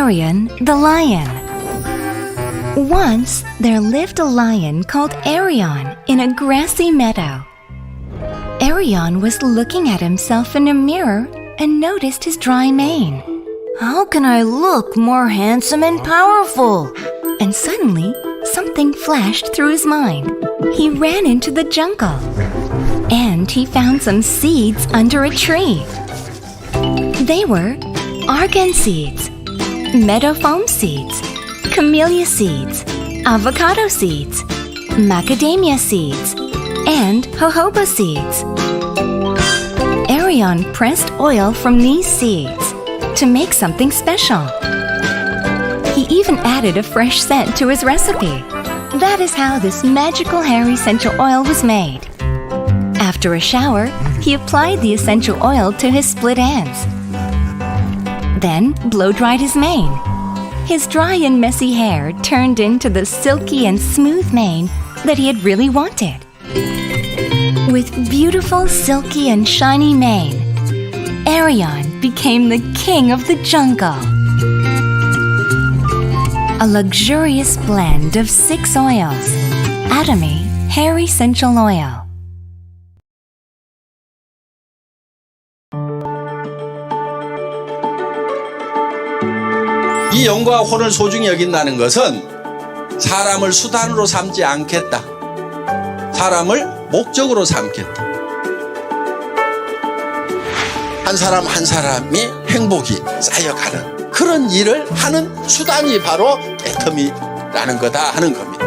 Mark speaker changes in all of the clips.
Speaker 1: Arion the Lion. Once there lived a lion called Arion in a grassy meadow. Arion was looking at himself in a mirror and noticed his dry mane.
Speaker 2: How can I look more handsome and powerful?
Speaker 1: And suddenly, something flashed through his mind. He ran into the jungle, and he found some seeds under a tree. They were argan seeds, meadow foam seeds, camellia seeds, avocado seeds, macadamia seeds, and jojoba seeds. Arion pressed oil from these seeds to make something special. He even added a fresh scent to his recipe. That is how this magical hair essential oil was made. After a shower, he applied the essential oil to his split ends. Then blow-dried his mane. His dry and messy hair turned into the silky and smooth mane that he had really wanted. With beautiful, silky and shiny mane, Arion became the king of the jungle. A luxurious blend of 6 oils. Atomy Hair Essential Oil.
Speaker 3: 이 영과 혼을 소중히 여긴다는 것은 사람을 수단으로 삼지 않겠다. 사람을 목적으로 삼겠다. 한 사람 한 사람이 행복이 쌓여가는 그런 일을 하는 수단이 바로 애터미라는 거다 하는 겁니다.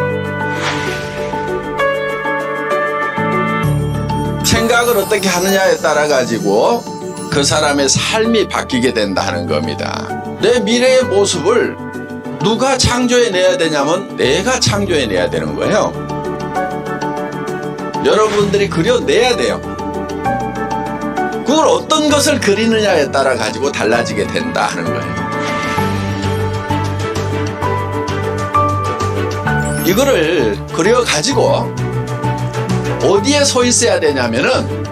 Speaker 3: 생각을 어떻게 하느냐에 따라 가지고 그 사람의 삶이 바뀌게 된다 하는 겁니다. 내 미래의 모습을 누가 창조해내야 되냐면 내가 창조해내야 되는 거예요. 여러분들이 그려내야 돼요. 그걸 어떤 것을 그리느냐에 따라 가지고 달라지게 된다 하는 거예요. 이거를 그려가지고 어디에 서 있어야 되냐면은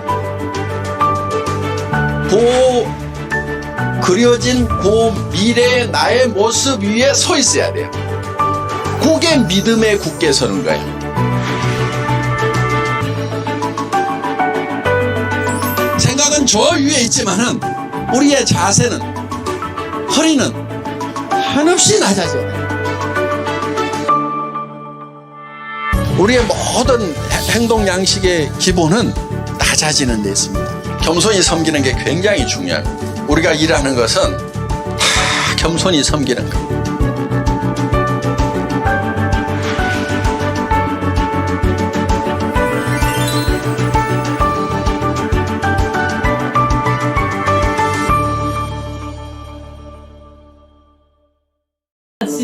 Speaker 3: 그려진 그 미래의 나의 모습 위에 서 있어야 돼요. 그게 믿음에 굳게 서는 거예요. 생각은 저 위에 있지만은 우리의 자세는, 허리는 한없이 낮아져야 돼요. 우리의 모든 행동 양식의 기본은 낮아지는 데 있습니다. 겸손히 섬기는 게 굉장히 중요합니다. 우리가 일하는 것은 다 겸손히 섬기는 것.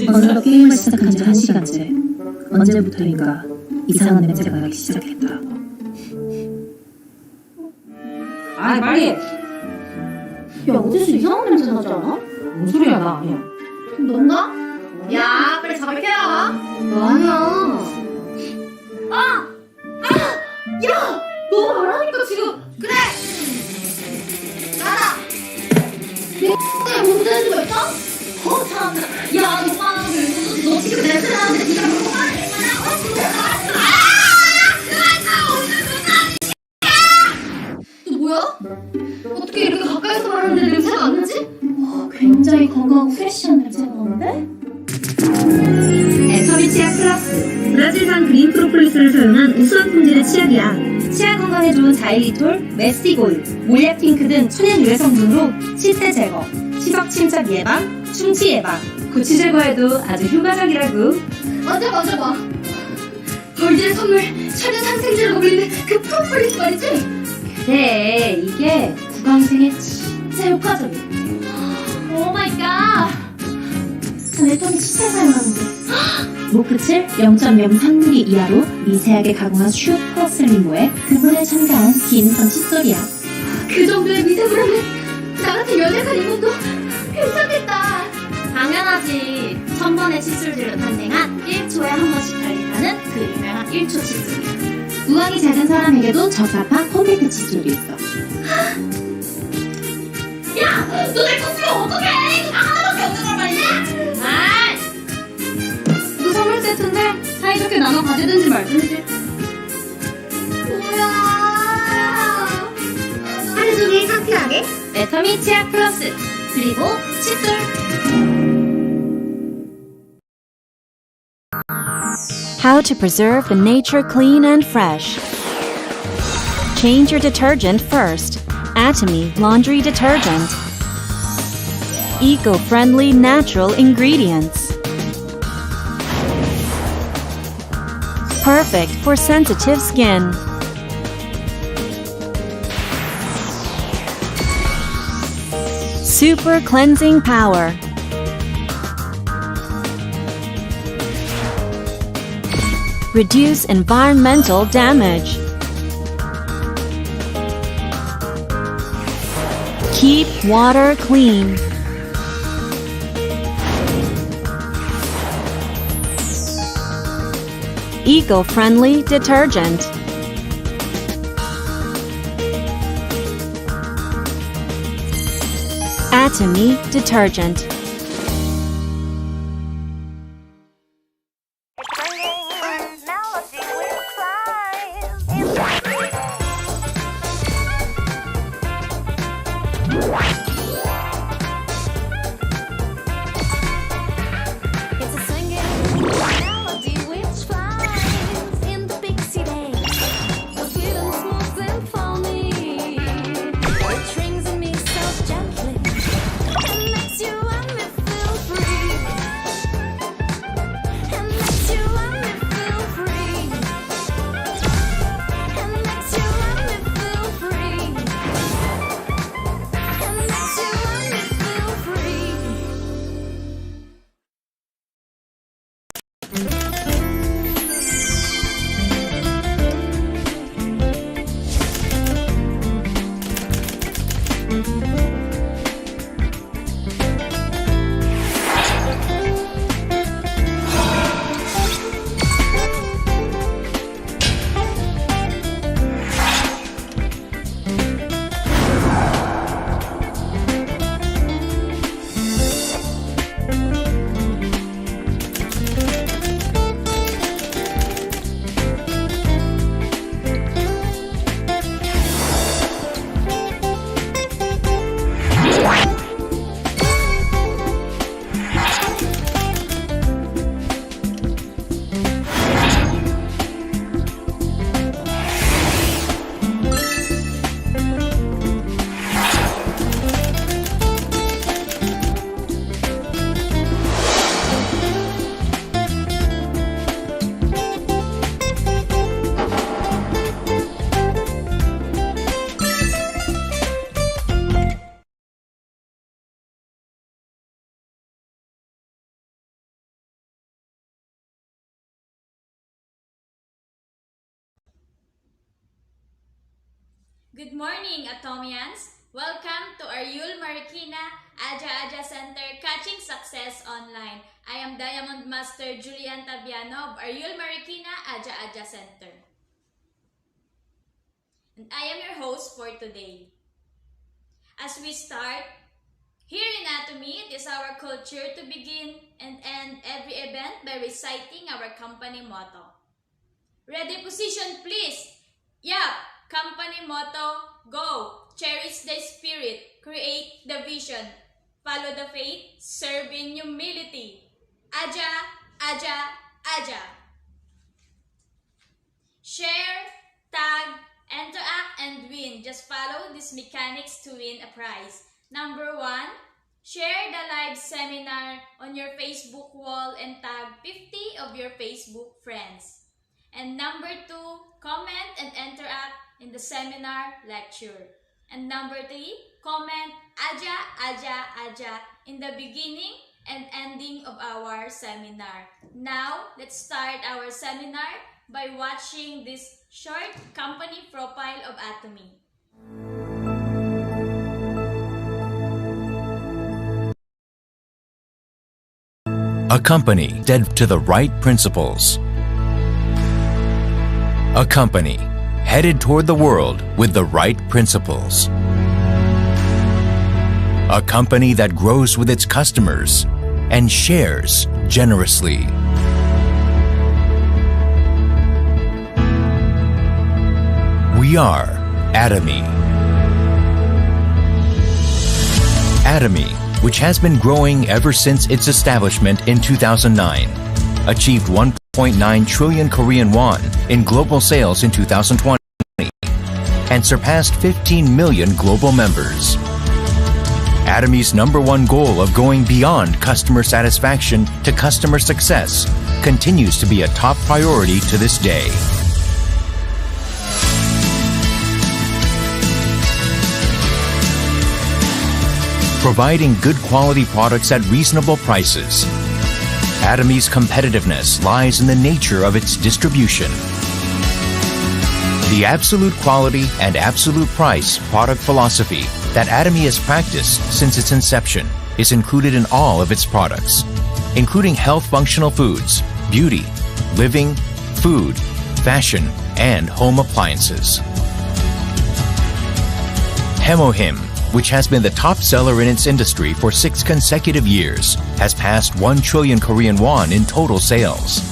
Speaker 4: 어느덧 게임을 시작한 지 1시간째. 언제부터인가 이상한 냄새가 나기 시작했다.
Speaker 5: 아, 빨리! 야, 어디서 이상한 냄새 나지 않아? 뭔 소리야, 나 아니야.
Speaker 6: 넌가? 야, 빨리 자백해라.
Speaker 5: 너 아니야.
Speaker 6: 야, 너 말하니까 지금 그래. 나다. 내 X에 문제는 거 있어? 참나. 야, 너 지금 냄새 나는데 네가 그거 하는 거야? 너 뭐야? 어떻게 이렇게 가까이서 말하는데 냄새가 안 나지?
Speaker 4: 굉장히 건강하고 프레시한 냄새가 나는데?
Speaker 5: 애터미 치약 플러스.
Speaker 4: 브라질산 그린 프로폴리스를 사용한 우수한 품질의 치약이야.
Speaker 5: 치아 건강에 좋은 자일리톨, 메스틱오일, 몰약 핑크 등 천연 유래 성분으로 치세 제거, 시석 침착 예방, 충치 예방, 구취 제거에도 아주 효과적이라고.
Speaker 6: 맞아. 벌들의 선물, 천연 항생제로 불리는 그 프로폴리스 말이지?
Speaker 5: 그래, 이게 구강생에 진짜 효과적이야.
Speaker 6: 오 마이 갓.
Speaker 4: 전 애터미 치세 사용하는데. 모크칠 0.03mm 이하로 미세하게 가공한 슈퍼 슬림모에 근본에 첨가한 기능성 칫솔이야.
Speaker 6: 그 정도의 미세브라면 나 같은 연약한 인간도 괜찮겠다.
Speaker 7: 당연하지. 1000번의 칫솔질로 탄생한 1초에 한 번씩 달린다는 그 유명한 1초 칫솔이야.
Speaker 4: 무항이 작은 사람에게도 적합한 컴팩트 칫솔이 있어.
Speaker 6: 야, 너 내 거 쓰면 어떡해? 이거 나 하나밖에 없는 걸 말이야.
Speaker 5: 이거 선물 세트인데 사이좋게 나눠 가지든지 말든지.
Speaker 6: 뭐야? 하루 종일 상쾌하게?
Speaker 7: 애터미 치약 플러스. 그리고 칫솔.
Speaker 8: How to preserve the nature clean and fresh. Change your detergent first. Atomy laundry detergent. Eco-friendly natural ingredients. Perfect for sensitive skin. Super cleansing power. Reduce environmental damage. Keep water clean. Eco-friendly detergent. Atomy detergent.
Speaker 7: Good morning, Atomians! Welcome to Ariul Marikina Aja Center Catching Success Online. I am Diamond Master Julian Tabiano of Ariul Marikina Aja Center. And I am your host for today. As we start, here in Atomy, it is our culture to begin and end every event by reciting our company motto. Ready, position, please! Yup! Company motto, go! Cherish the spirit, create the vision, follow the faith, serve in humility. Aja. Share, tag, interact, and win. Just follow these mechanics to win a prize. Number 1, share the live seminar on your Facebook wall and tag 50 of your Facebook friends. And number 2, comment and interact in the seminar lecture. And number 3, comment Aja in the beginning and ending of our seminar. Now, let's start our seminar by watching this short company profile of Atomy.
Speaker 9: A company dead to the right principles. A company headed toward the world with the right principles. A company that grows with its customers and shares generously. We are Atomy. Atomy, which has been growing ever since its establishment in 2009, achieved 1.9 trillion Korean won in global sales in 2020 and surpassed 15 million global members. Atomy's #1 goal of going beyond customer satisfaction to customer success continues to be a top priority to this day. Providing good quality products at reasonable prices. Atomy's competitiveness lies in the nature of its distribution. The absolute quality and absolute price product philosophy that Atomy has practiced since its inception is included in all of its products, including health functional foods, beauty, living, food, fashion, and home appliances. Hemohim, which has been the top seller in its industry for 6 consecutive years, has passed 1 trillion Korean won in total sales.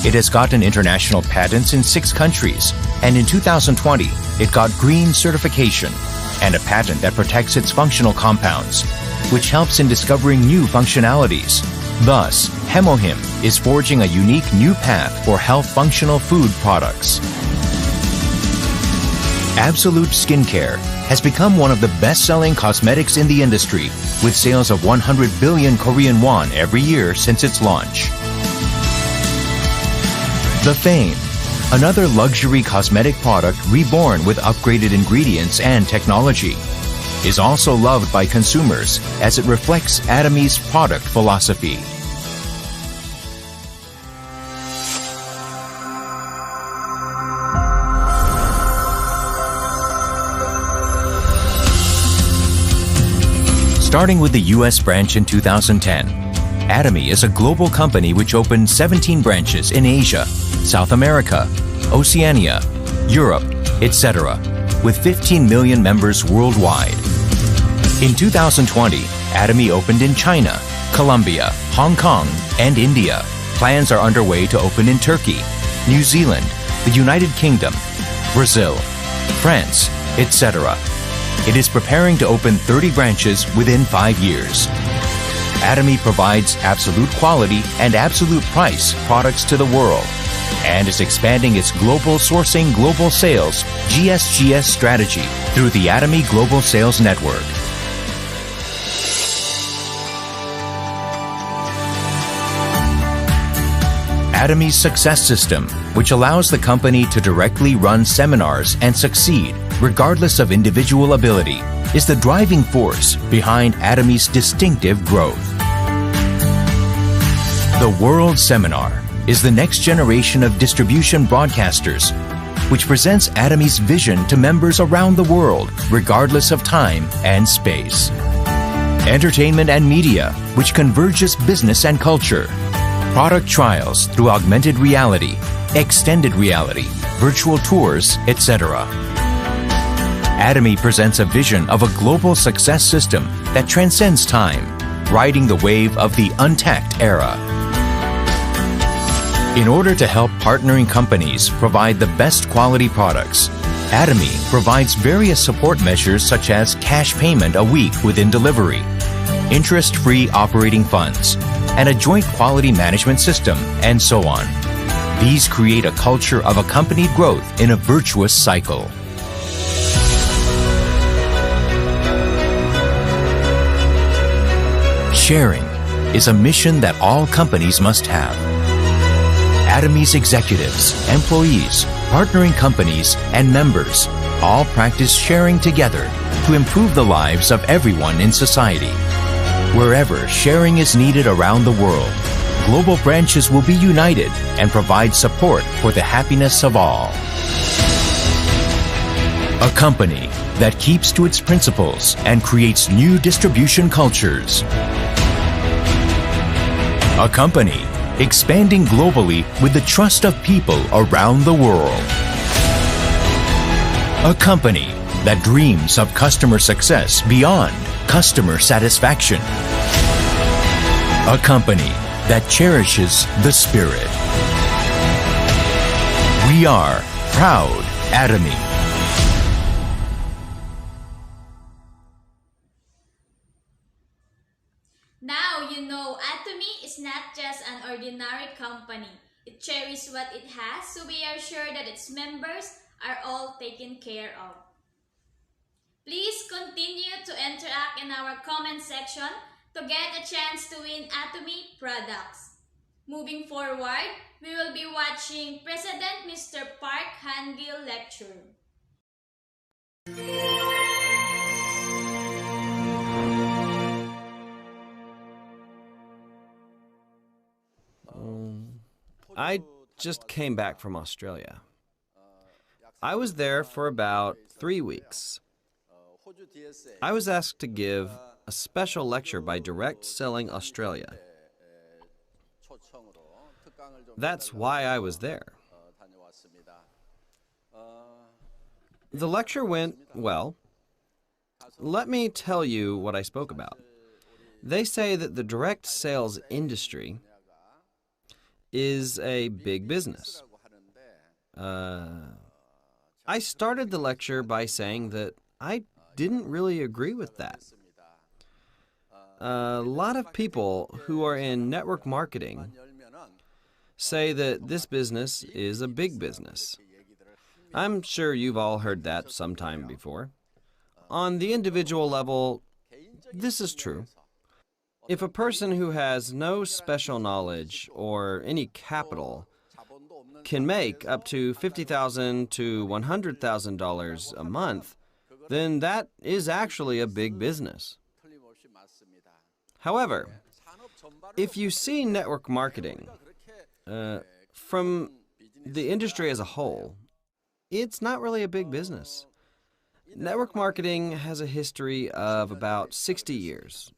Speaker 9: It has gotten international patents in 6 countries, and in 2020, it got green certification and a patent that protects its functional compounds, which helps in discovering new functionalities. Thus, Hemohim is forging a unique new path for health functional food products. Absolute Skincare has become one of the best-selling cosmetics in the industry, with sales of 100 billion Korean won every year since its launch. The Fame, another luxury cosmetic product reborn with upgraded ingredients and technology, is also loved by consumers as it reflects Atomy's product philosophy. Starting with the US branch in 2010, Atomy is a global company which opened 17 branches in Asia, South America, Oceania, Europe, etc., with 15 million members worldwide. In 2020, Atomy opened in China, Colombia, Hong Kong, and India. Plans are underway to open in Turkey, New Zealand, the United Kingdom, Brazil, France, etc. It is preparing to open 30 branches within 5 years. Atomy provides absolute quality and absolute price products to the world and is expanding its global sourcing global sales GSGS strategy through the Atomy Global Sales Network. Atomy's success system, which allows the company to directly run seminars and succeed regardless of individual ability, is the driving force behind Atomy's distinctive growth. The World Seminar is the next generation of distribution broadcasters, which presents Atomy's vision to members around the world, regardless of time and space. Entertainment and media, which converges business and culture. Product trials through augmented reality, extended reality, virtual tours, etc. Atomy presents a vision of a global success system that transcends time, riding the wave of the untapped era. In order to help partnering companies provide the best quality products, Atomy provides various support measures such as cash payment a week within delivery, interest-free operating funds, and a joint quality management system, and so on. These create a culture of accompanied growth in a virtuous cycle. Sharing is a mission that all companies must have. Atomy's executives, employees, partnering companies, and members all practice sharing together to improve the lives of everyone in society. Wherever sharing is needed around the world, global branches will be united and provide support for the happiness of all. A company that keeps to its principles and creates new distribution cultures. A company expanding globally with the trust of people around the world. A company that dreams of customer success beyond customer satisfaction. A company that cherishes the spirit. We are proud Atomy.
Speaker 7: Now you know Atomy is not just an ordinary company. It cherishes what it has, so we are sure that its members are all taken care of. Please continue to interact in our comment section to get a chance to win Atomy products. Moving forward, we will be watching President Mr. Park Han-gil lecture.
Speaker 10: I just came back from Australia. I was there for about 3 weeks. I was asked to give a special lecture by Direct Selling Australia. That's why I was there. The lecture went well. let me tell you what I spoke about. They say that the direct sales industry is a big business. I started the lecture by saying that I didn't really agree with that. A lot of people who are in network marketing say that this business is a big business. I'm sure you've all heard that sometime before. On the individual level, this is true. If a person who has no special knowledge or any capital can make up to $50,000 to $100,000 a month, then that is actually a big business. However, if you see network marketing from the industry as a whole, it's not really a big business. Network marketing has a history of about 60 years.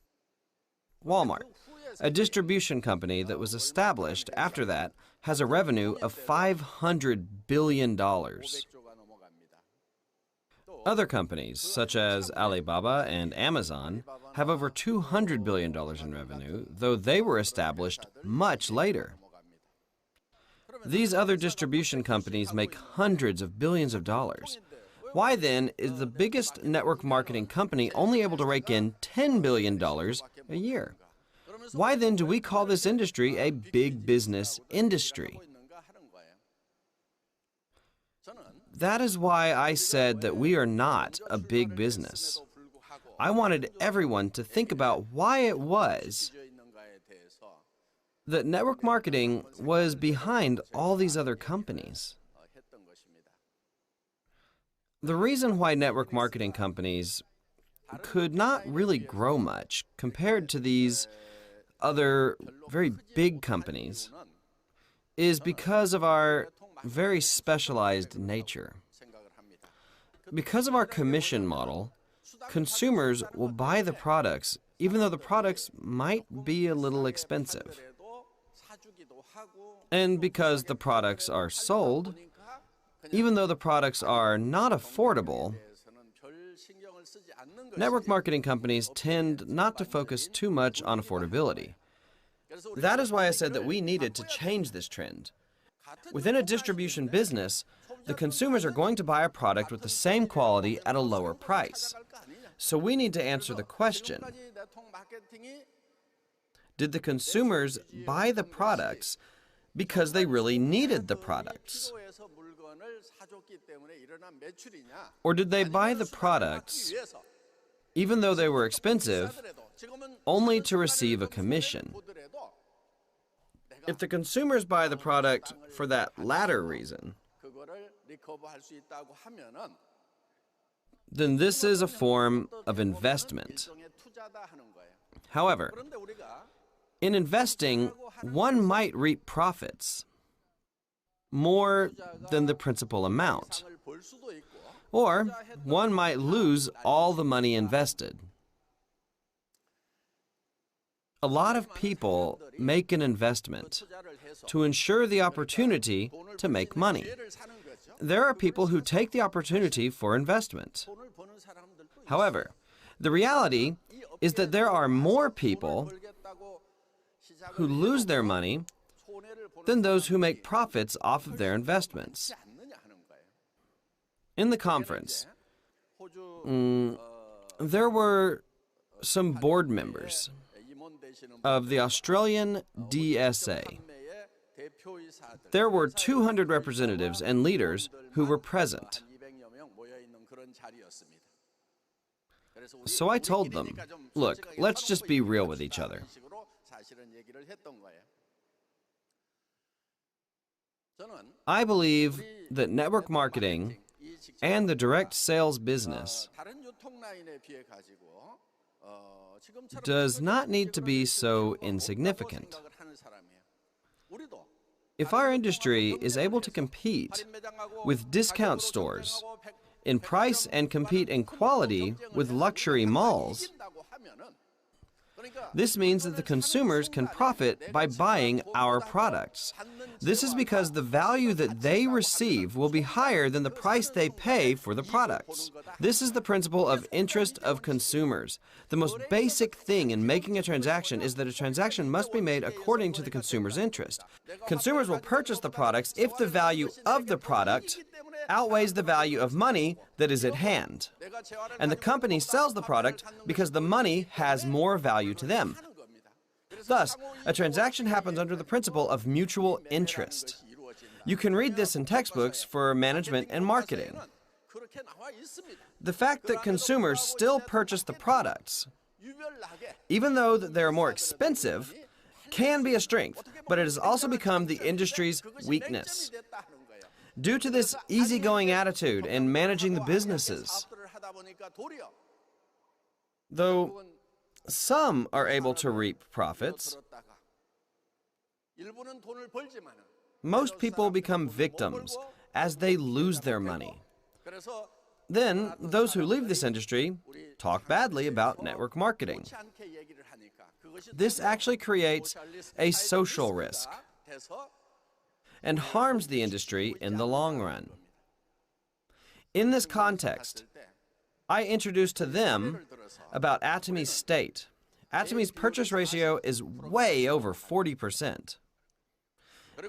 Speaker 10: Walmart, a distribution company that was established after that, has a revenue of $500 billion. Other companies, such as Alibaba and Amazon, have over $200 billion in revenue, though they were established much later. These other distribution companies make hundreds of billions of dollars. Why then is the biggest network marketing company only able to rake in $10 billion a year? Why then do we call this industry a big business industry? That is why I said that we are not a big business. I wanted everyone to think about why it was that network marketing was behind all these other companies. The reason why network marketing companies could not really grow much compared to these other very big companies is because of our very specialized nature. Because of our commission model, consumers will buy the products even though the products might be a little expensive. And because the products are sold, even though the products are not affordable, network marketing companies tend not to focus too much on affordability. That is why I said that we needed to change this trend. Within a distribution business, the consumers are going to buy a product with the same quality at a lower price. So we need to answer the question, did the consumers buy the products because they really needed the products? Or did they buy the products, even though they were expensive, only to receive a commission? If the consumers buy the product for that latter reason, then this is a form of investment. However, in investing, one might reap profits more than the principal amount, or one might lose all the money invested. A lot of people make an investment to ensure the opportunity to make money. There are people who take the opportunity for investment. However, the reality is that there are more people who lose their money than those who make profits off of their investments. In the conference, there were some board members of the Australian DSA. There were 200 representatives and leaders who were present. So I told them, look, let's just be real with each other. I believe that network marketing and the direct sales business does not need to be so insignificant. If our industry is able to compete with discount stores in price and compete in quality with luxury malls, This means that the consumers can profit by buying our products. This is because the value that they receive will be higher than the price they pay for the products. This is the principle of interest of consumers. The most basic thing in making a transaction is that a transaction must be made according to the consumer's interest. Consumers will purchase the products if the value of the product outweighs the value of money that is at hand. And the company sells the product because the money has more value to them. Thus, a transaction happens under the principle of mutual interest. You can read this in textbooks for management and marketing. The fact that consumers still purchase the products, even though they are more expensive, can be a strength, but it has also become the industry's weakness. Due to this easygoing attitude in managing the businesses, though some are able to reap profits, most people become victims as they lose their money. Then, those who leave this industry talk badly about network marketing. This actually creates a social risk and harms the industry in the long run. In this context, I introduced to them about Atomy's state. Atomy's purchase ratio is way over 40%.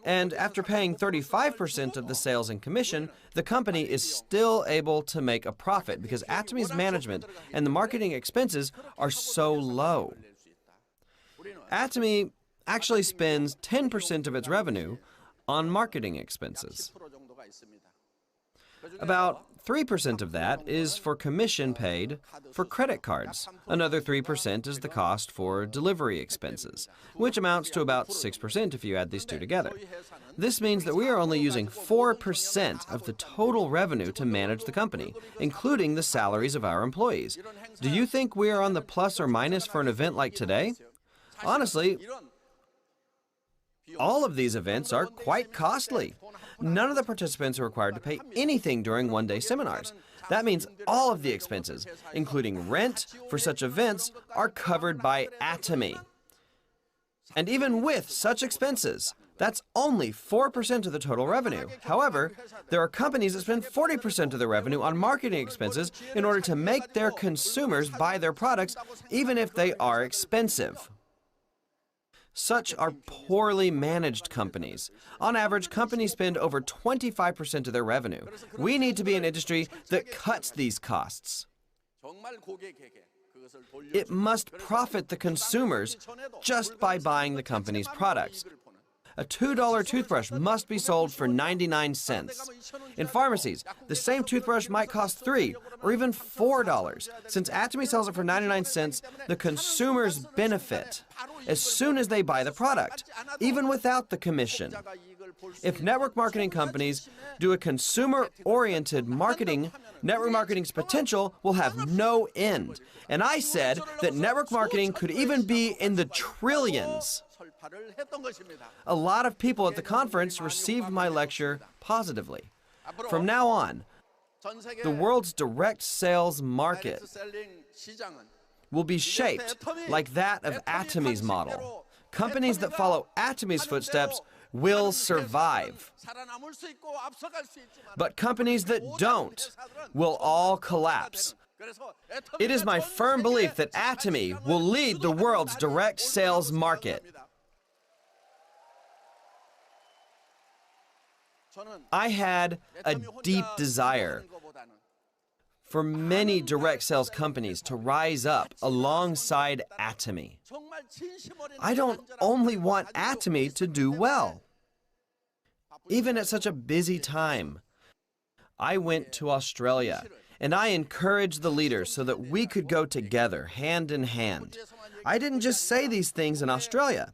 Speaker 10: And after paying 35% of the sales in commission, the company is still able to make a profit because Atomy's management and the marketing expenses are so low. Atomy actually spends 10% of its revenue on marketing expenses. About 3% of that is for commission paid for credit cards. Another 3% is the cost for delivery expenses, which amounts to about 6% if you add these two together. This means that we are only using 4% of the total revenue to manage the company, including the salaries of our employees. Do you think we are on the plus or minus for an event like today? Honestly, all of these events are quite costly. None of the participants are required to pay anything during one-day seminars. That means all of the expenses, including rent for such events, are covered by Atomy. And even with such expenses, that's only 4% of the total revenue. However, there are companies that spend 40% of their revenue on marketing expenses in order to make their consumers buy their products, even if they are expensive. Such are poorly managed companies. On average, companies spend over 25% of their revenue. We need to be an industry that cuts these costs. It must profit the consumers just by buying the company's products. A $2 toothbrush must be sold for 99 cents. In pharmacies, the same toothbrush might cost $3 or even $4. Since Atomy sells it for 99 cents, the consumers benefit as soon as they buy the product, even without the commission. If network marketing companies do a consumer-oriented marketing, network marketing's potential will have no end. And I said that network marketing could even be in the trillions. A lot of people at the conference received my lecture positively. From now on, the world's direct sales market will be shaped like that of Atomy's model. Companies that follow Atomy's footsteps will survive. But companies that don't will all collapse. It is my firm belief that Atomy will lead the world's direct sales market. I had a deep desire for many direct sales companies to rise up alongside Atomy. I don't only want Atomy to do well. Even at such a busy time, I went to Australia and I encouraged the leaders so that we could go together, hand in hand. I didn't just say these things in Australia.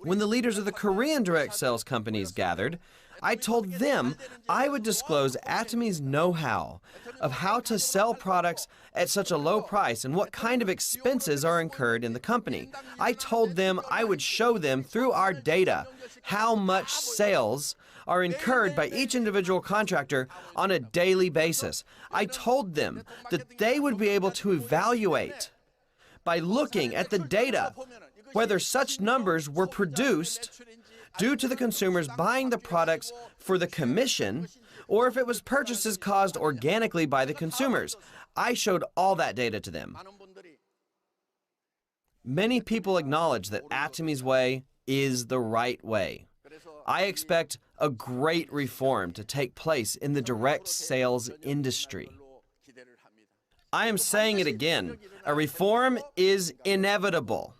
Speaker 10: When the leaders of the Korean direct sales companies gathered, I told them I would disclose Atomy's know-how of how to sell products at such a low price and what kind of expenses are incurred in the company. I told them I would show them through our data how much sales are incurred by each individual contractor on a daily basis. I told them that they would be able to evaluate by looking at the data whether such numbers were produced due to the consumers buying the products for the commission or if it was purchases caused organically by the consumers. I showed all that data to them. Many people acknowledge that Atomy's way is the right way. I expect a great reform to take place in the direct sales industry. I am saying it again, a reform is inevitable.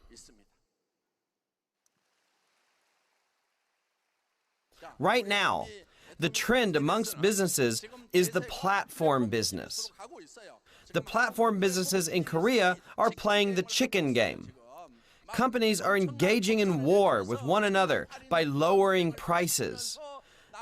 Speaker 10: Right now, the trend amongst businesses is the platform business. The platform businesses in Korea are playing the chicken game. Companies are engaging in war with one another by lowering prices.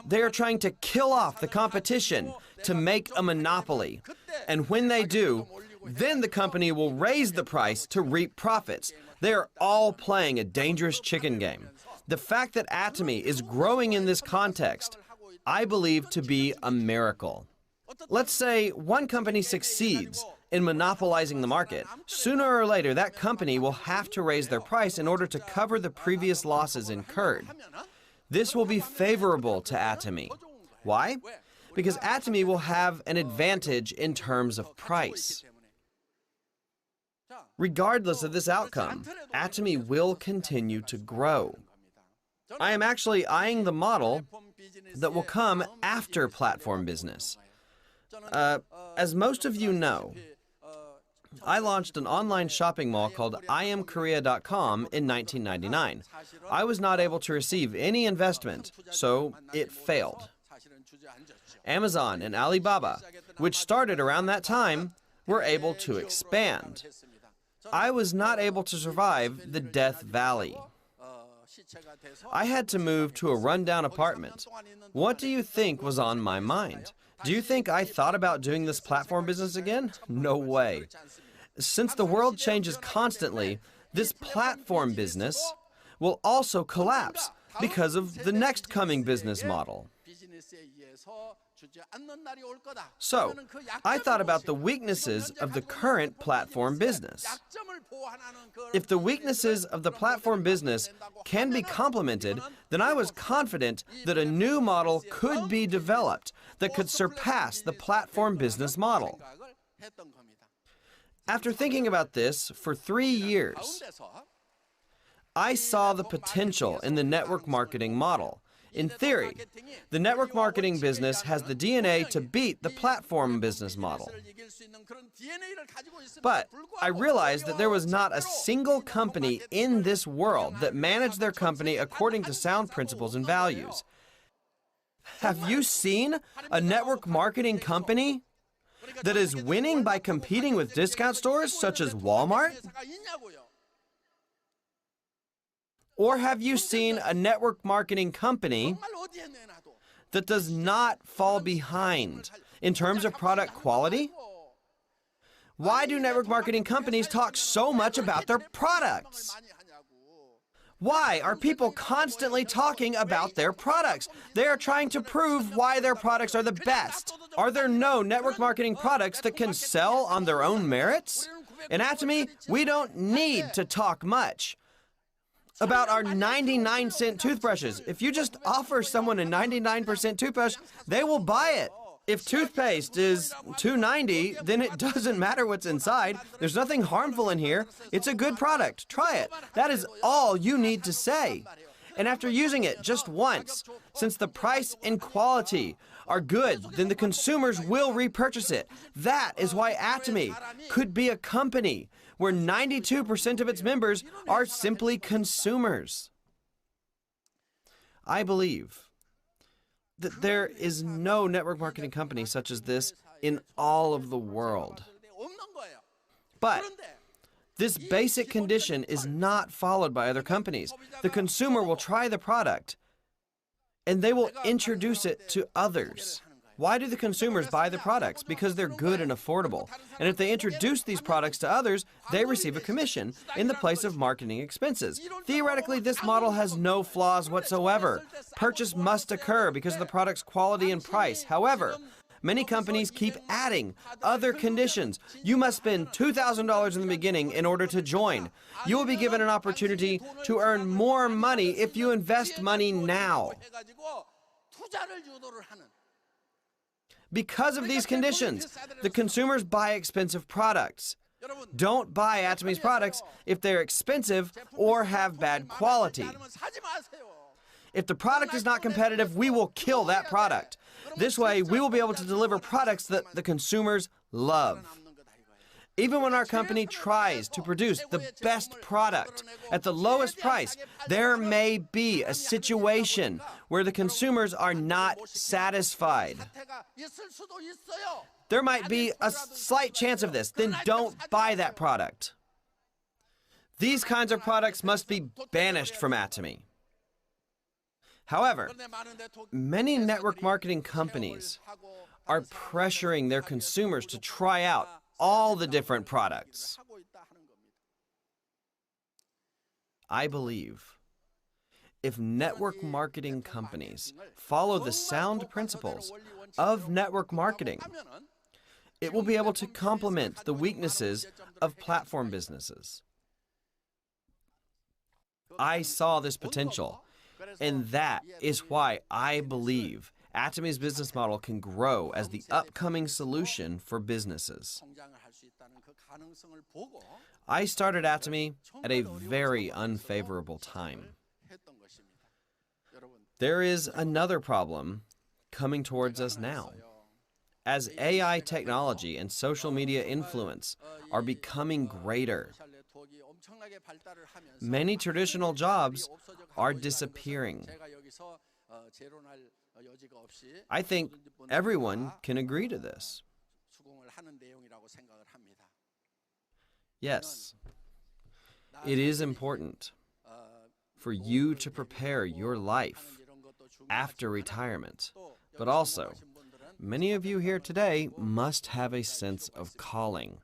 Speaker 10: They are trying to kill off the competition to make a monopoly. And when they do, then the company will raise the price to reap profits. They are all playing a dangerous chicken game. The fact that Atomy is growing in this context, I believe to be a miracle. Let's say one company succeeds in monopolizing the market. Sooner or later, that company will have to raise their price in order to cover the previous losses incurred. This will be favorable to Atomy. Why? Because Atomy will have an advantage in terms of price. Regardless of this outcome, Atomy will continue to grow. I am actually eyeing the model that will come after platform business. As most of you know, I launched an online shopping mall called IamKorea.com in 1999. I was not able to receive any investment, so it failed. Amazon and Alibaba, which started around that time, were able to expand. I was not able to survive the Death Valley. I had to move to a rundown apartment. What do you think was on my mind? Do you think I thought about doing this platform business again? No way. Since the world changes constantly, this platform business will also collapse because of the next coming business model. So, I thought about the weaknesses of the current platform business. If the weaknesses of the platform business can be complemented, then I was confident that a new model could be developed that could surpass the platform business model. After thinking about this for 3 years, I saw the potential in the network marketing model. In theory, the network marketing business has the DNA to beat the platform business model. But I realized that there was not a single company in this world that managed their company according to sound principles and values. Have you seen a network marketing company that is winning by competing with discount stores such as Walmart? Or have you seen a network marketing company that does not fall behind in terms of product quality? Why do network marketing companies talk so much about their products? Why are people constantly talking about their products? They are trying to prove why their products are the best. Are there no network marketing products that can sell on their own merits? In Atomy, we don't need to talk much about our 99-cent toothbrushes. If you just offer someone a 99% toothbrush, they will buy it. If toothpaste is $2.90, then it doesn't matter what's inside. There's nothing harmful in here. It's a good product. Try it. That is all you need to say. And after using it just once, since the price and quality are good, then the consumers will repurchase it. That is why Atomy could be a company where 92% of its members are simply consumers. I believe that there is no network marketing company such as this in all of the world. But this basic condition is not followed by other companies. The consumer will try the product, and they will introduce it to others. Why do the consumers buy the products? Because they're good and affordable. And if they introduce these products to others, they receive a commission in the place of marketing expenses. Theoretically, this model has no flaws whatsoever. Purchase must occur because of the product's quality and price. However, Many companies keep adding other conditions. You must spend $2,000 in the beginning in order to join. You will be given an opportunity to earn more money if you invest money now. Because of these conditions, the consumers buy expensive products. Don't buy Atomy's products if they're expensive or have bad quality. If the product is not competitive, we will kill that product. This way, we will be able to deliver products that the consumers love. Even when our company tries to produce the best product at the lowest price, there may be a situation where the consumers are not satisfied. There might be a slight chance of this. Then don't buy that product. These kinds of products must be banished from Atomy. However, many network marketing companies are pressuring their consumers to try out all the different products. I believe if network marketing companies follow the sound principles of network marketing, it will be able to complement the weaknesses of platform businesses. I saw this potential, and that is why I believe Atomy's business model can grow as the upcoming solution for businesses. I started Atomy at a very unfavorable time. There is another problem coming towards us now. As AI technology and social media influence are becoming greater, many traditional jobs are disappearing. I think everyone can agree to this. Yes, it is important for you to prepare your life after retirement, but also, many of you here today must have a sense of calling.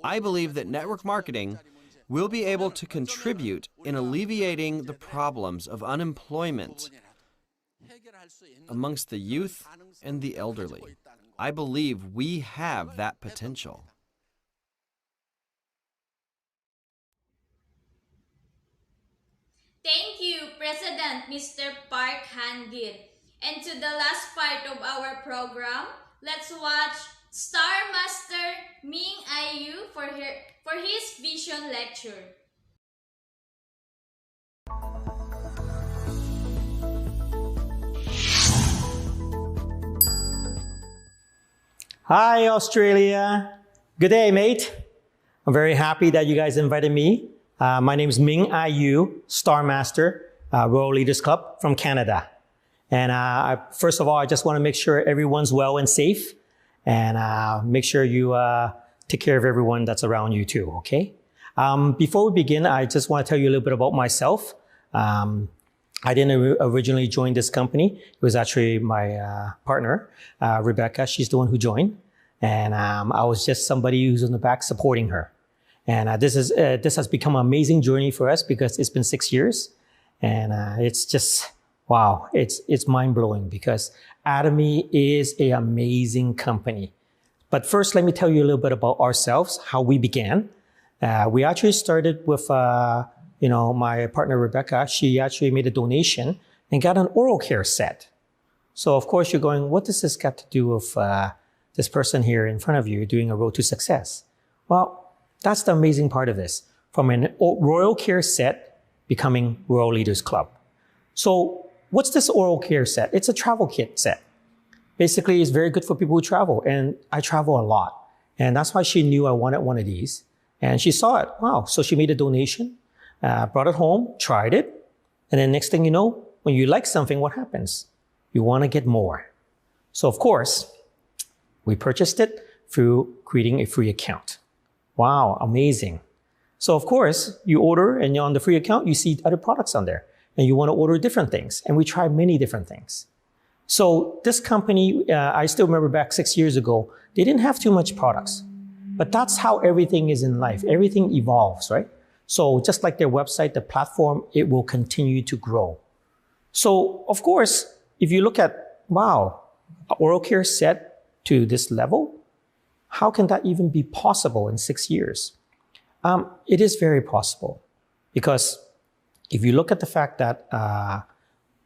Speaker 10: I believe that network marketing will be able to contribute in alleviating the problems of unemployment amongst the youth and the elderly. I believe we have that potential.
Speaker 7: Thank you, President Mr. Park Han-git. And to the last part of our program, let's watch Star Master Ming Ayu for his vision lecture.
Speaker 11: Hi, Australia. Good day, mate. I'm very happy that you guys invited me. My name is Ming Ayu, Star Master, Royal Leaders Club from Canada. And first of all, I just want to make sure everyone's well and safe, and make sure you take care of everyone that's around you too, okay? Before we begin, I just want to tell you a little bit about myself. I didn't originally join this company. It was actually my partner, Rebecca. She's the one who joined. And I was just somebody who's in the back supporting her. And this has become an amazing journey for us because it's been 6 years. And it's just, wow, it's mind-blowing because Atomy is an amazing company. But first, let me tell you a little bit about ourselves, how we began. We actually started with my partner Rebecca. She actually made a donation and got an oral care set. So of course you're going, what does this got to do with this person here in front of you doing a road to success? Well, that's the amazing part of this. From an oral care set becoming Royal Leaders Club. So what's this oral care set? It's a travel kit set. Basically, it's very good for people who travel. And I travel a lot. And that's why she knew I wanted one of these. And she saw it. Wow. So she made a donation. Brought it home, tried it, and then next thing you know, when you like something, what happens? You want to get more. So of course, we purchased it through creating a free account. Wow, amazing. So of course, you order and you're on the free account, you see other products on there, and you want to order different things. And we tried many different things. So this company, I still remember back 6 years ago, they didn't have too much products. But that's how everything is in life. Everything evolves, right? So just like their website, the platform, it will continue to grow. So of course, if you look at, wow, oral care set to this level? How can that even be possible in 6 years? It is very possible, because if you look at the fact that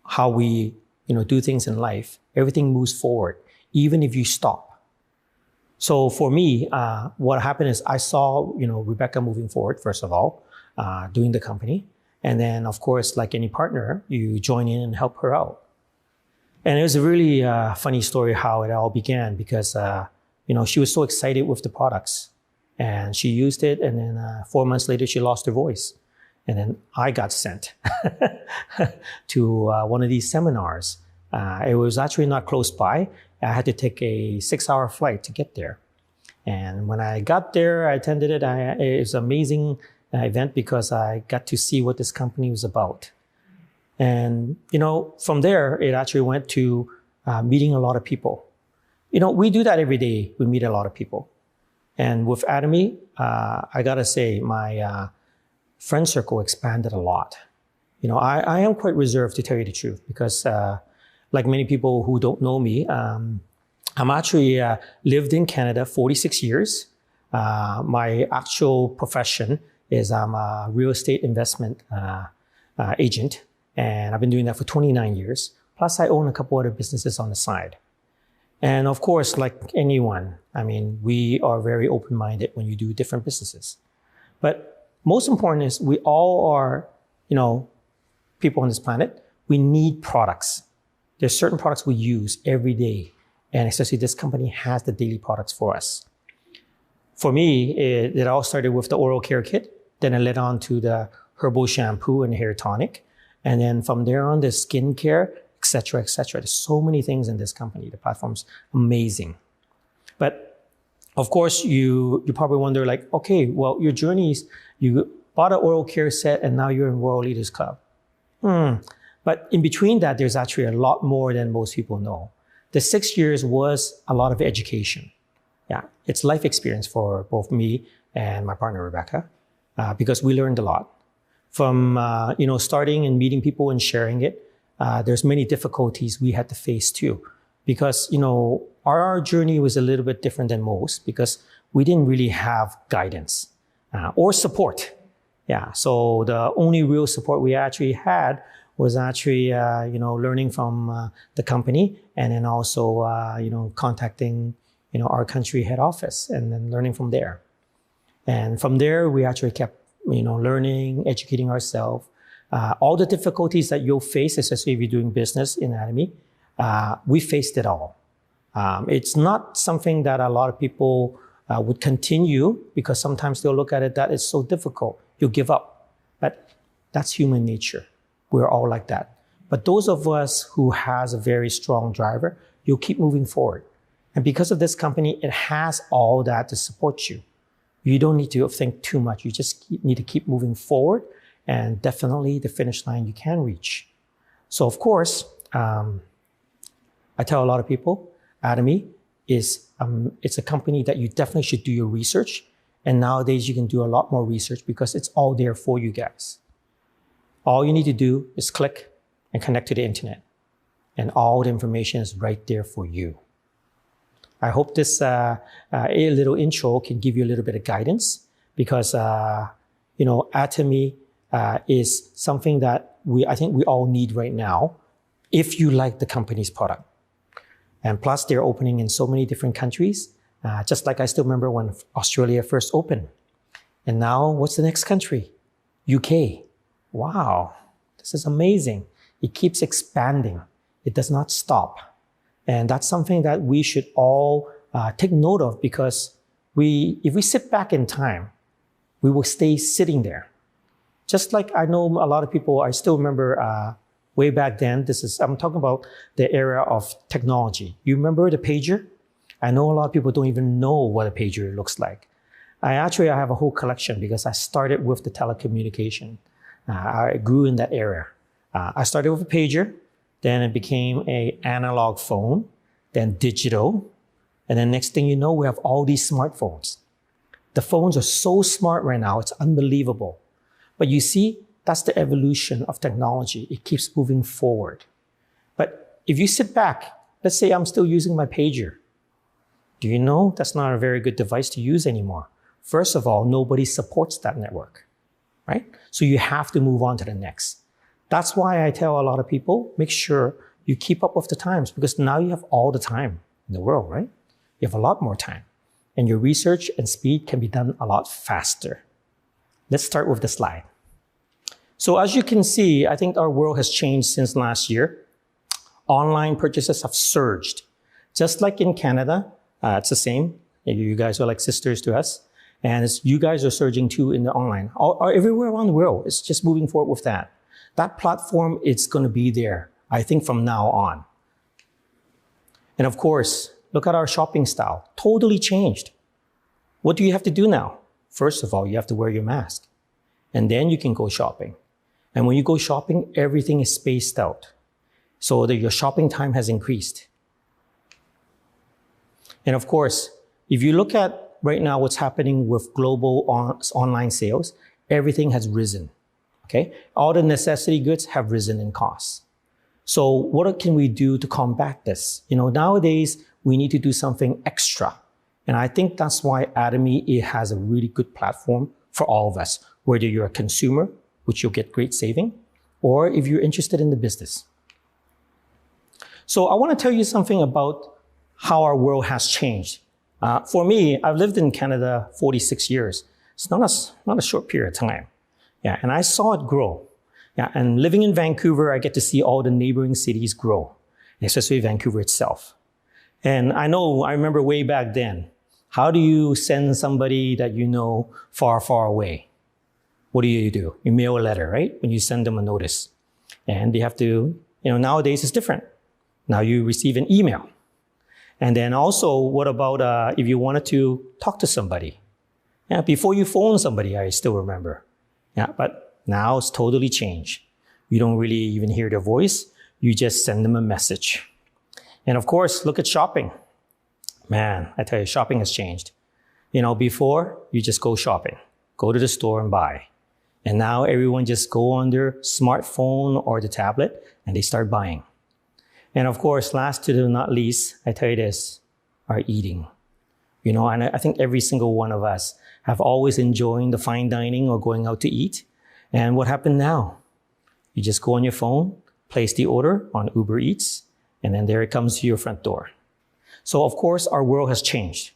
Speaker 11: how we do things in life, everything moves forward, even if you stop. So for me, what happened is I saw Rebecca moving forward, first of all, doing the company. And then, of course, like any partner, you join in and help her out. And it was a really funny story how it all began, because she was so excited with the products, and she used it, and then 4 months later she lost her voice, and then I got sent to one of these seminars. It was actually not close by. I had to take a 6-hour flight to get there, and when I got there, I attended it. It was an amazing event because I got to see what this company was about. And, from there, it actually went to meeting a lot of people. We do that every day. We meet a lot of people. And with Atomy, I got to say, my friend circle expanded a lot. I am quite reserved, to tell you the truth, because like many people who don't know me, I'm actually lived in Canada 46 years. My actual profession is I'm a real estate investment agent. And I've been doing that for 29 years. Plus, I own a couple other businesses on the side. And of course, like anyone, we are very open-minded when you do different businesses. But most important is we all are, people on this planet. We need products. There's certain products we use every day. And especially this company has the daily products for us. For me, it all started with the oral care kit. Then it led on to the herbal shampoo and hair tonic. And then from there on, the skincare, et cetera, et cetera. There's so many things in this company. The platform's amazing. But of course, you probably wonder, like, okay, well, your journeys, you bought an oral care set and now you're in Royal Leaders Club. But in between that, there's actually a lot more than most people know. The 6 years was a lot of education. Yeah, it's life experience for both me and my partner, Rebecca, because we learned a lot. From starting and meeting people and sharing it, there's many difficulties we had to face too, because our journey was a little bit different than most, because we didn't really have guidance or support. Yeah, so the only real support we actually had was actually learning from the company, and then also contacting our country head office, and then learning from there. And from there, we actually kept learning, educating ourselves. All the difficulties that you'll face, especially if you're doing business in Atomy, we faced it all. It's not something that a lot of people would continue, because sometimes they'll look at it that it's so difficult, you'll give up. But that's human nature. We're all like that. But those of us who has a very strong driver, you'll keep moving forward. And because of this company, it has all that to support you. You don't need to think too much. You just need to keep moving forward, and definitely the finish line you can reach. So of course, I tell a lot of people, Atomy is it's a company that you definitely should do your research. And nowadays you can do a lot more research because it's all there for you guys. All you need to do is click and connect to the internet, and all the information is right there for you. I hope this a little intro can give you a little bit of guidance, because Atomy is something that I think we all need right now, if you like the company's product. And plus, they're opening in so many different countries. Just like I still remember when Australia first opened. And now, what's the next country? UK. Wow, this is amazing. It keeps expanding. It does not stop. And that's something that we should all take note of, because if we sit back in time, we will stay sitting there. Just like I know a lot of people, I still remember way back then, I'm talking about the era of technology. You remember the pager? I know a lot of people don't even know what a pager looks like. I have a whole collection, because I started with the telecommunication. I grew in that era. I started with a pager, then it became an analog phone, then digital. And then next thing you know, we have all these smartphones. The phones are so smart right now, it's unbelievable. But you see, that's the evolution of technology. It keeps moving forward. But if you sit back, let's say I'm still using my pager. Do you know that's not a very good device to use anymore? First of all, nobody supports that network, right? So you have to move on to the next. That's why I tell a lot of people, make sure you keep up with the times, because now you have all the time in the world, right? You have a lot more time, and your research and speed can be done a lot faster. Let's start with the slide. So as you can see, I think our world has changed since last year. Online purchases have surged. Just like in Canada, it's the same. You guys are like sisters to us. And you guys are surging too in the online. Everywhere around the world, it's just moving forward with that. That platform, it's going to be there, I think, from now on. And of course, look at our shopping style. Totally changed. What do you have to do now? First of all, you have to wear your mask. And then you can go shopping. And when you go shopping, everything is spaced out, so that your shopping time has increased. And of course, if you look at right now what's happening with global online sales, everything has risen, okay? All the necessity goods have risen in cost. So what can we do to combat this? Nowadays, we need to do something extra. And I think that's why Atomy, it has a really good platform for all of us, whether you're a consumer, which you'll get great saving, or if you're interested in the business. So I want to tell you something about how our world has changed. For me, I've lived in Canada 46 years. It's not a short period of time. Yeah, and I saw it grow. Yeah, and living in Vancouver, I get to see all the neighboring cities grow, especially Vancouver itself. And I remember way back then, how do you send somebody that you know far, far away? What do? You mail a letter, right? When you send them a notice. And they have to, nowadays it's different. Now you receive an email. And then also, what about if you wanted to talk to somebody? Yeah, before you phone somebody, I still remember. Yeah, but now it's totally changed. You don't really even hear their voice. You just send them a message. And of course, look at shopping. Man, I tell you, shopping has changed. Before, you just go shopping, go to the store and buy. And now everyone just go on their smartphone or the tablet and they start buying. And of course, last to not least, I tell you this, our eating. And I think every single one of us have always enjoyed the fine dining or going out to eat. And what happened now? You just go on your phone, place the order on Uber Eats, and then there it comes to your front door. So of course, our world has changed.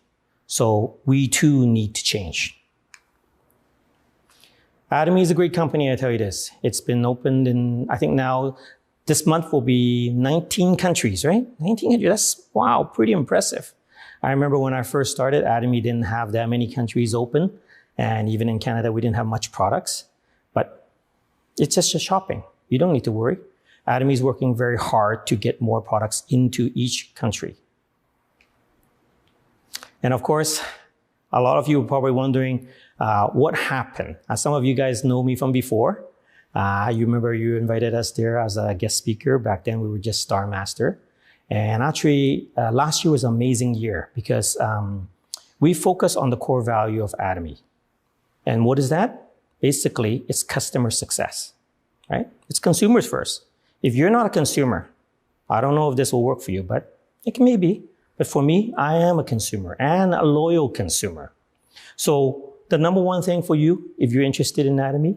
Speaker 11: So we too need to change. Atomy is a great company, I tell you this. It's been opened in, I think now, this month will be 19 countries, right? 19 countries, that's, wow, pretty impressive. I remember when I first started, Atomy didn't have that many countries open. And even in Canada, we didn't have much products. But it's just a shopping. You don't need to worry. Atomy is working very hard to get more products into each country. And of course, a lot of you are probably wondering what happened. Some of you guys know me from before. You remember you invited us there as a guest speaker. Back then, we were just Star Master. And actually, last year was an amazing year because we focused on the core value of Atomy. And what is that? Basically, it's customer success, right? It's consumers first. If you're not a consumer, I don't know if this will work for you, but it may be. But for me, I am a consumer and a loyal consumer. So the number one thing for you, if you're interested in Atomy,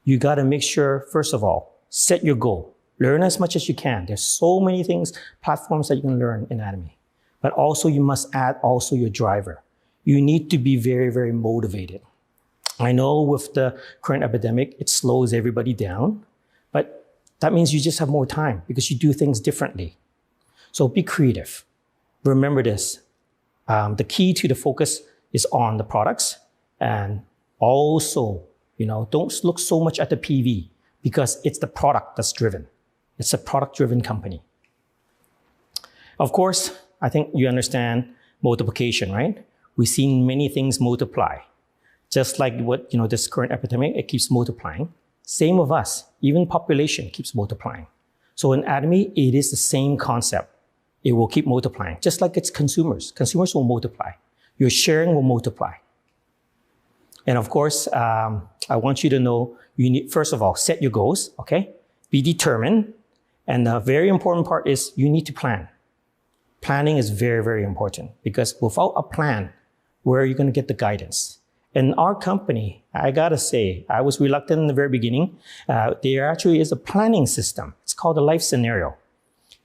Speaker 11: you got to make sure, first of all, set your goal. Learn as much as you can. There's so many things, platforms that you can learn in Atomy. But also you must add also your driver. You need to be very, very motivated. I know with the current epidemic, it slows everybody down, but that means you just have more time because you do things differently. So be creative. Remember this. The key to the focus is on the products, and also, don't look so much at the PV because it's the product that's driven. It's a product-driven company. Of course, I think you understand multiplication, right? We've seen many things multiply. Just like what, this current epidemic, it keeps multiplying. Same with us, even population keeps multiplying. So in Atomy, it is the same concept. It will keep multiplying, just like it's consumers. Consumers will multiply. Your sharing will multiply. And of course, I want you to know, you need, first of all, set your goals, okay? Be determined. And the very important part is you need to plan. Planning is very, very important because without a plan, where are you going to get the guidance? In our company, I gotta say, I was reluctant in the very beginning. There actually is a planning system. It's called a life scenario.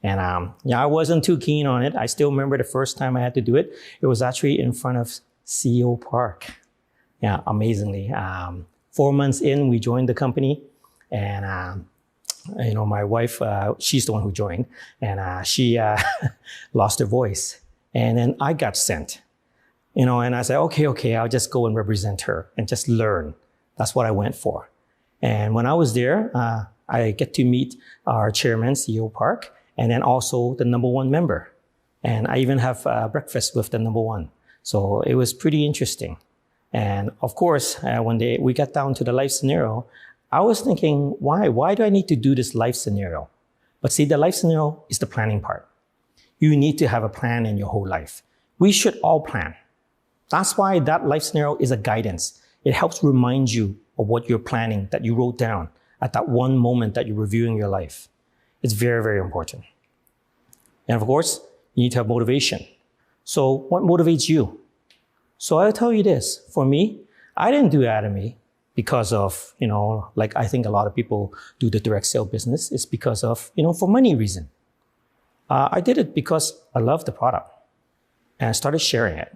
Speaker 11: And I wasn't too keen on it. I still remember the first time I had to do it. It was actually in front of CEO Park. Yeah, amazingly. 4 months in, we joined the company. And, my wife, she's the one who joined. And she lost her voice. And then I got sent. And I said, okay, I'll just go and represent her and just learn. That's what I went for. And when I was there, I get to meet our chairman, CEO Park, and then also the number one member. And I even have breakfast with the number one. So it was pretty interesting. And of course, when we got down to the life scenario, I was thinking, why? Why do I need to do this life scenario? But see, the life scenario is the planning part. You need to have a plan in your whole life. We should all plan. That's why that life scenario is a guidance. It helps remind you of what you're planning that you wrote down at that one moment that you're reviewing your life. It's very, very important. And of course, you need to have motivation. So what motivates you? So I'll tell you this. For me, I didn't do Atomy because of, like I think a lot of people do the direct sale business. It's because of, for money reason. I did it because I love the product and I started sharing it.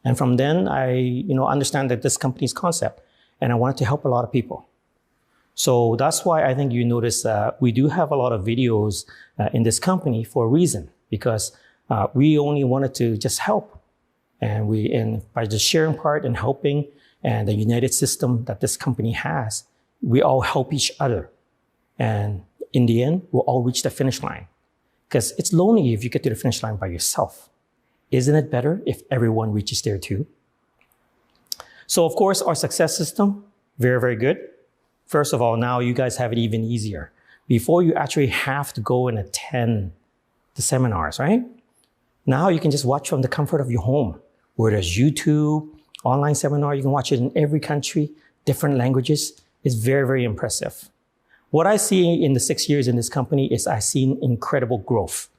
Speaker 11: And from then, I understand that this company's concept, and I wanted to help a lot of people. So that's why I think you notice we do have a lot of videos in this company for a reason, because we only wanted to just help. And by just sharing part and helping and the united system that this company has, we all help each other. And in the end, we'll all reach the finish line. Because it's lonely if you get to the finish line by yourself. Isn't it better if everyone reaches there too? So of course, our success system, very, very good. First of all, now you guys have it even easier. Before you actually have to go and attend the seminars, right? Now you can just watch from the comfort of your home, where there's YouTube, online seminar, you can watch it in every country, different languages. It's very, very impressive. What I see in the 6 years in this company is I've seen incredible growth.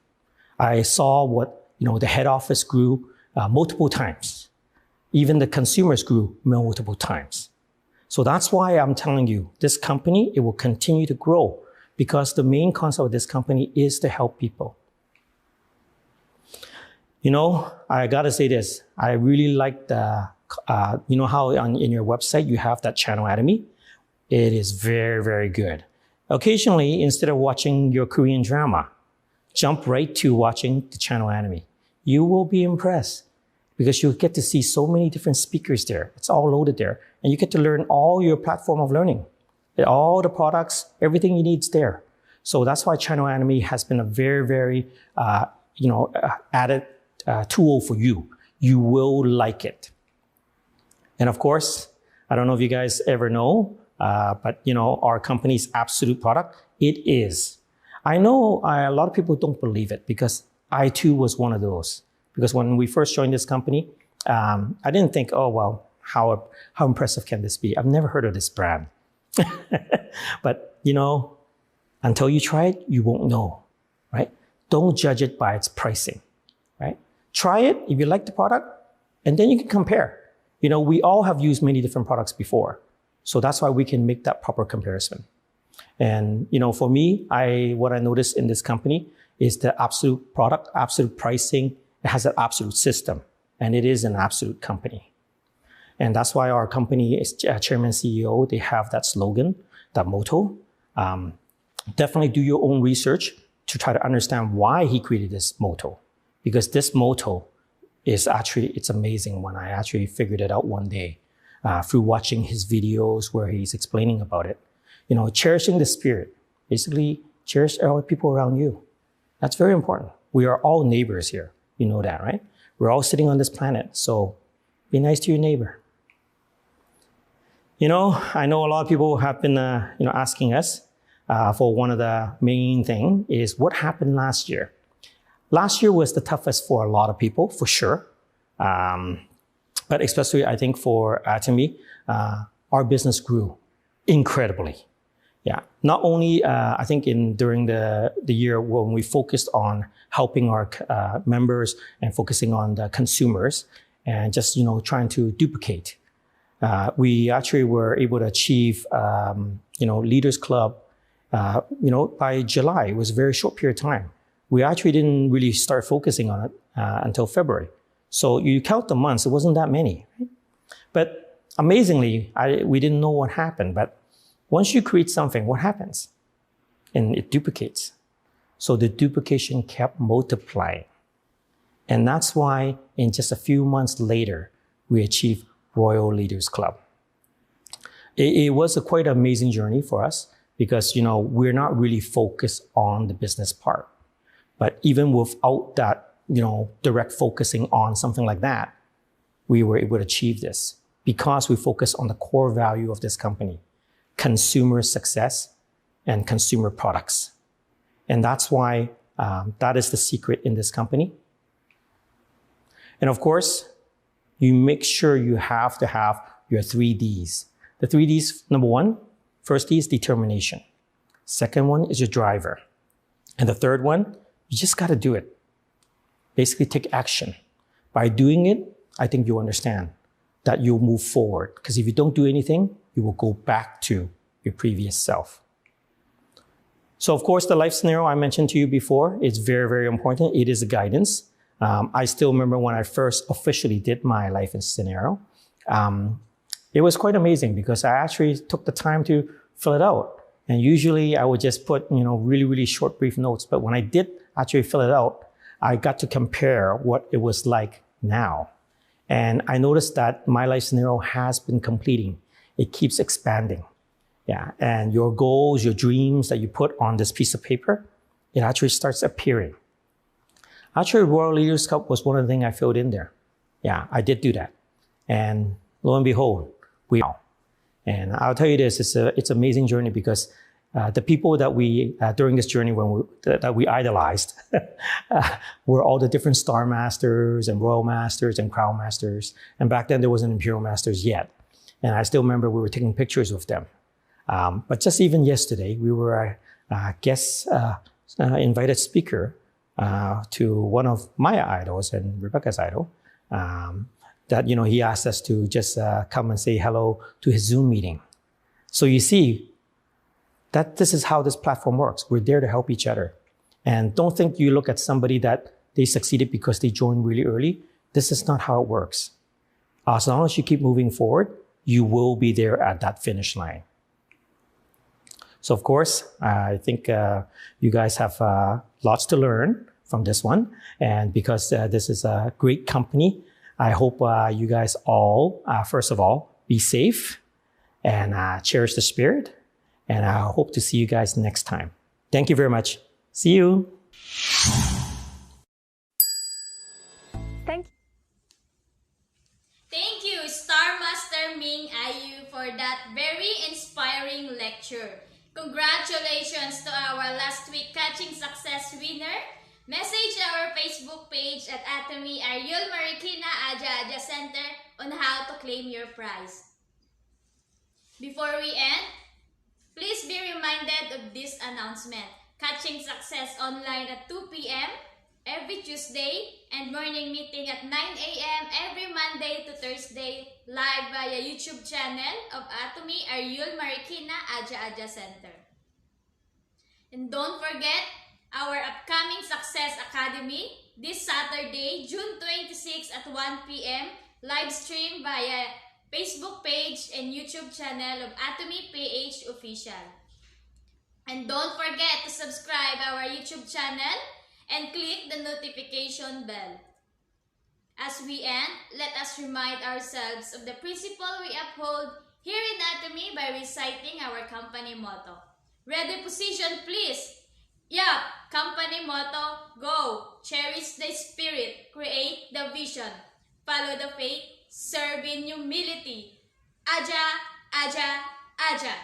Speaker 11: I saw what the head office grew multiple times. Even the consumers grew multiple times. So that's why I'm telling you, this company, it will continue to grow because the main concept of this company is to help people. I gotta say this. I really like the, how in your website you have that channel Atomy. It is very, very good. Occasionally, instead of watching your Korean drama, jump right to watching the channel Atomy. You will be impressed because you'll get to see so many different speakers there. It's all loaded there. And you get to learn all your platform of learning. All the products, everything you need is there. So that's why Channel Atomy has been a very, very, added tool for you. You will like it. And of course, I don't know if you guys ever know, but our company's absolute product, it is. I know a lot of people don't believe it because I too was one of those. Because when we first joined this company, I didn't think, oh, well, how impressive can this be? I've never heard of this brand. But, until you try it, you won't know, right? Don't judge it by its pricing, right? Try it if you like the product, and then you can compare. We all have used many different products before. So that's why we can make that proper comparison. And, for me, what I noticed in this company is the absolute product, absolute pricing. It has an absolute system, and it is an absolute company. And that's why our company is chairman, CEO, they have that slogan, that motto. Definitely do your own research to try to understand why he created this motto. Because this motto is it's amazing when I actually figured it out one day through watching his videos where he's explaining about it. Cherishing the spirit. Basically, cherish all the people around you. That's very important. We are all neighbors here. You know that, right? We're all sitting on this planet. So be nice to your neighbor. I know a lot of people have been, asking us for one of the main thing is what happened last year. Last year was the toughest for a lot of people, for sure. But especially, I think, for Atomy, our business grew incredibly. Yeah, not only I think during the year when we focused on helping our members and focusing on the consumers and just trying to duplicate, we actually were able to achieve Leaders Club. By July, it was a very short period of time. We actually didn't really start focusing on it until February. So you count the months, it wasn't that many. Right? But amazingly, we didn't know what happened. But once you create something, what happens? And it duplicates. So the duplication kept multiplying. And that's why in just a few months later, we achieved Royal Leaders Club. It was a quite amazing journey for us because, we're not really focused on the business part. But even without that, direct focusing on something like that, we were able to achieve this because we focus on the core value of this company, consumer success and consumer products. And that's why that is the secret in this company. And of course, you make sure you have to have your 3Ds. The 3Ds, number one, first D is determination. Second one is your driver. And the third one, you just got to do it. Basically, take action. By doing it, I think you'll understand that you'll move forward. Because if you don't do anything, you will go back to your previous self. So, of course, the life scenario I mentioned to you before is very, very important. It is a guidance. I still remember when I first officially did my life scenario. It was quite amazing because I actually took the time to fill it out. And usually I would just put, really, really short, brief notes. But when I did actually fill it out, I got to compare what it was like now. And I noticed that my life scenario has been completing. It keeps expanding. Yeah. And your goals, your dreams that you put on this piece of paper, it actually starts appearing. Actually, Royal Leaders Cup was one of the things I filled in there. Yeah, I did do that. And lo and behold, and I'll tell you this, it's an amazing journey because the people that we, during this journey that we idolized, were all the different Star Masters and Royal Masters and Crown Masters. And back then there wasn't Imperial Masters yet. And I still remember we were taking pictures with them. But just even yesterday, we were a guest invited speaker to one of my idols and Rebecca's idol. That, he asked us to just come and say hello to his Zoom meeting. So you see that this is how this platform works. We're there to help each other. And don't think you look at somebody that they succeeded because they joined really early. This is not how it works. As long as you keep moving forward, you will be there at that finish line. So of course, I think you guys have lots to learn from this one. And because this is a great company, I hope you guys all, first of all, be safe and cherish the spirit. And I hope to see you guys next time. Thank you very much. See you.
Speaker 7: Thank you, Star Master Ming Ayu, for that very inspiring lecture. Congratulations to our last week Catching Success winner. Message our Facebook page at Atomy Ariul Marikina Aja Center on how to claim your prize. Before we end, please be reminded of this announcement. Catching Success online at 2 p.m. every Tuesday and morning meeting at 9 a.m. every Monday to Thursday live via YouTube channel of Atomy Ariul Marikina Aja Center. And don't forget our upcoming Success Academy this Saturday, June 26 at 1 p.m. live stream via Facebook page and YouTube channel of Atomy PH Official. And don't forget to subscribe our YouTube channel and click the notification bell. As we end, let us remind ourselves of the principle we uphold here in Atomy by reciting our company motto. Ready, position, please. Yup, company motto, go. Cherish the spirit, create the vision, follow the faith, serve in humility. Aja, Aja, Aja.